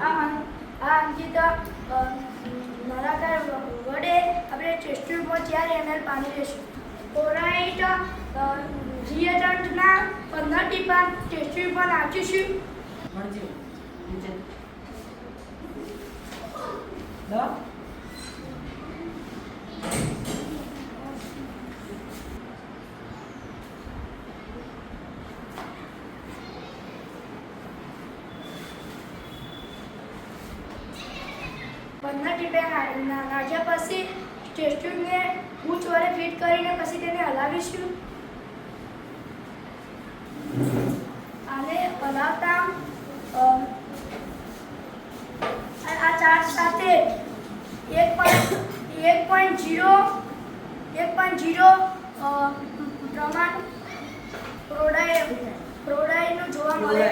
આ અંકિત નળાકાર વડે આપણે ટેસ્ટ ટ્યુબમાં 4 ml પાણી લેશું. ક્લોરાઇડ રિએજન્ટના 15 ટીપા ટેસ્ટ ટ્યુબમાં નાખીશું. નાખ્યા પછી ટેસ્ટ ટ્યુબને બૂચ વડે ફિટ કરીને પછી તેને હલાવીશું. આને હલાવતા આ ચાર્જ સાથે 1.0 પ્રમાણ પ્રોડાઈનું જોવા મળે.